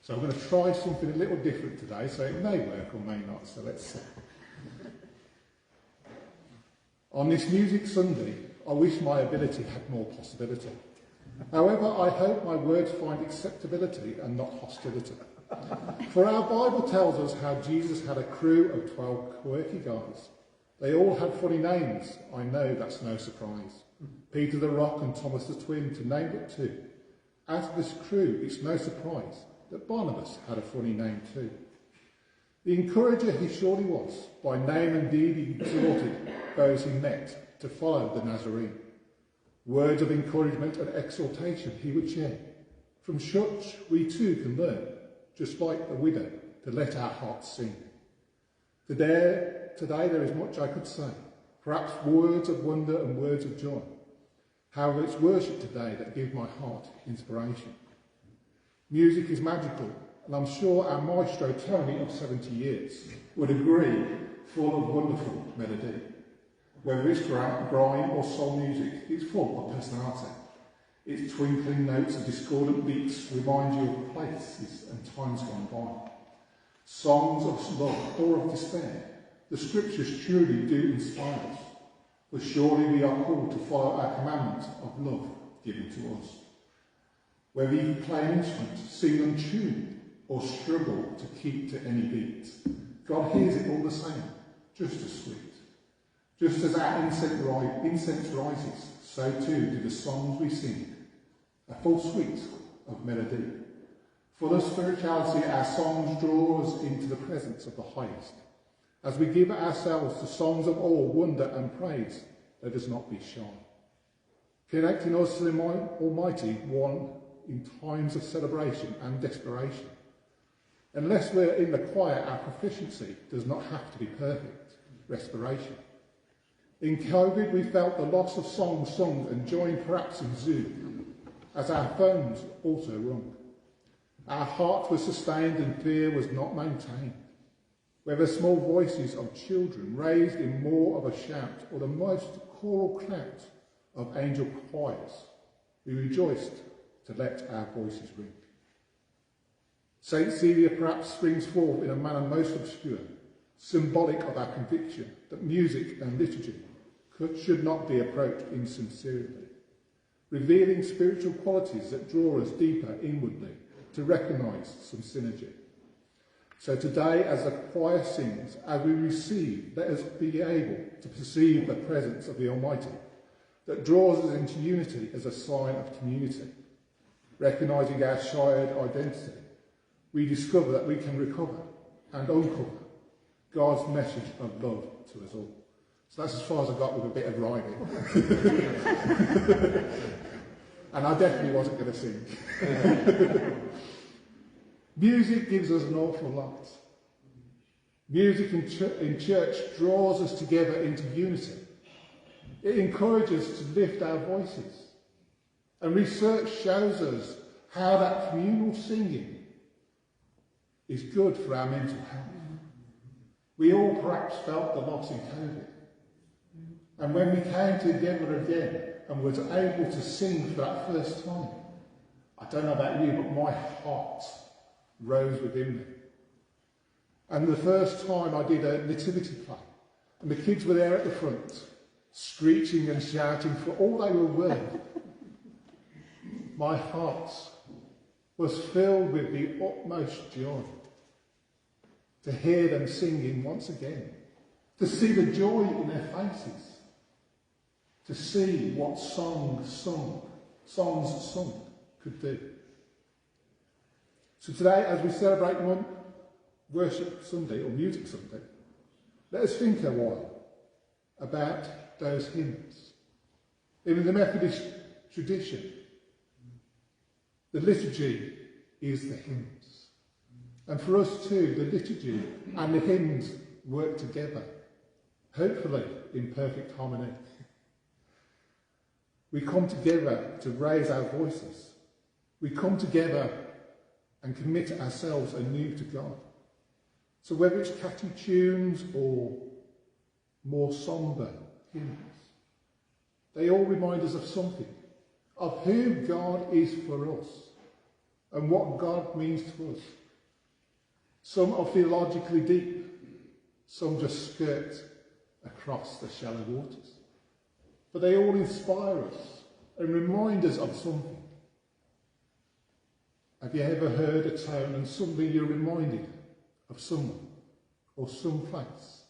So I'm going to try something a little different today, so it may work or may not, so let's see. On this Music Sunday, I wish my ability had more possibility. However, I hope my words find acceptability and not hostility. For our Bible tells us how Jesus had a crew of 12 quirky guys. They all had funny names. I know that's no surprise. Peter the Rock and Thomas the Twin, to name but two. Out of this crew, it's no surprise that Barnabas had a funny name too. The encourager he surely was. By name and deed he exhorted those he met to follow the Nazarene. Words of encouragement and exhortation he would share. From such we too can learn, just like the widow, to let our hearts sing. Today there is much I could say, perhaps words of wonder and words of joy. However, it's worship today that gives my heart inspiration. Music is magical, and I'm sure our maestro Tony of 70 years would agree, full of wonderful melody. Whether it's grime or soul music, it's full of personality. Its twinkling notes and discordant beats remind you of places and times gone by. Songs of love or of despair, the scriptures truly do inspire us. For surely we are called to follow our commandment of love given to us. Whether you play an instrument, sing untune, or struggle to keep to any beat, God hears it all the same, just as sweet. Just as our incense rises, so too do the songs we sing, a full suite of melody. Full of spirituality, our songs draw us into the presence of the highest. As we give ourselves to songs of awe, wonder and praise, let us not be shy. Connecting us to the Almighty One in times of celebration and desperation. Unless we're in the choir, our proficiency does not have to be perfect. Respiration. In COVID, we felt the loss of songs sung and joined perhaps in Zoom, as our phones also rung. Our heart was sustained and fear was not maintained. Whether small voices of children raised in more of a shout or the most choral clout of angel choirs, we rejoiced to let our voices ring. St. Celia perhaps springs forth in a manner most obscure, symbolic of our conviction that music and liturgy should not be approached insincerely, revealing spiritual qualities that draw us deeper inwardly to recognise some synergy. So today, as the choir sings, as we receive, let us be able to perceive the presence of the Almighty that draws us into unity as a sign of community. Recognising our shared identity, we discover that we can recover and uncover God's message of love to us all. So that's as far as I got with a bit of rhyming. And I definitely wasn't going to sing. Music gives us an awful lot. Music in church draws us together into unity. It encourages us to lift our voices. And research shows us how that communal singing is good for our mental health. We all perhaps felt the loss in COVID. And when we came together again and were able to sing for that first time, I don't know about you, but my heart rose within me. And the first time I did a nativity play, and the kids were there at the front, screeching and shouting for all they were worth, my heart was filled with the utmost joy to hear them singing once again, to see the joy in their faces, to see what songs sung could do. So today, as we celebrate Worship Sunday or Music Sunday, let us think a while about those hymns. In the Methodist tradition, the liturgy is the hymns. And for us too, the liturgy and the hymns work together, hopefully in perfect harmony. We come together to raise our voices. We come together and commit ourselves anew to God. So whether it's catchy tunes or more sombre hymns, they all remind us of something, of who God is for us, and what God means to us. Some are theologically deep, some just skirt across the shallow waters. But they all inspire us and remind us of something. Have you ever heard a tone and suddenly you're reminded of someone or some place?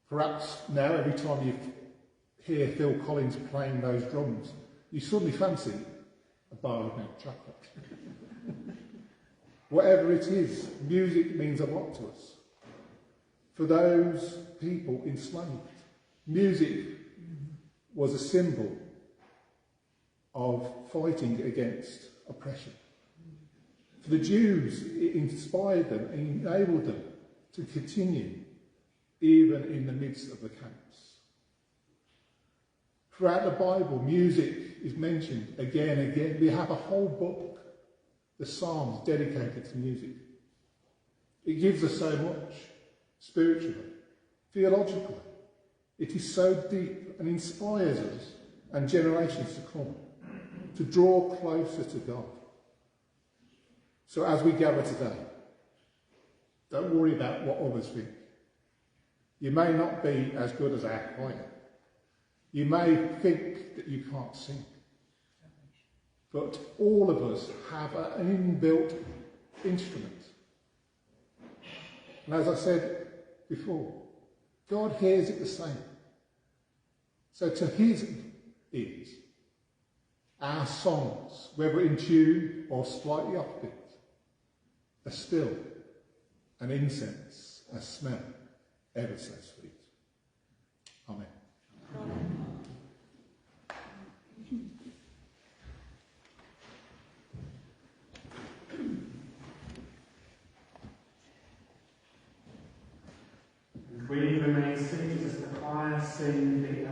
Perhaps now every time you hear Phil Collins playing those drums, you suddenly fancy a bar of milk chocolate. Whatever it is, music means a lot to us. For those people enslaved, music was a symbol of fighting against oppression. For the Jews, it inspired them and enabled them to continue even in the midst of the camps. Throughout the Bible, music is mentioned again and again. We have a whole book, the Psalms, dedicated to music. It gives us so much, spiritually, theologically. It is so deep and inspires us and generations to come to draw closer to God. So as we gather today, don't worry about what others think. You may not be as good as our choir. You may think that you can't sing. But all of us have an inbuilt instrument. And as I said before, God hears it the same. So to his ears, our songs, whether in tune or slightly offbeat, are still an incense, a smell ever so sweet. Amen. We remain seated as the choir sing the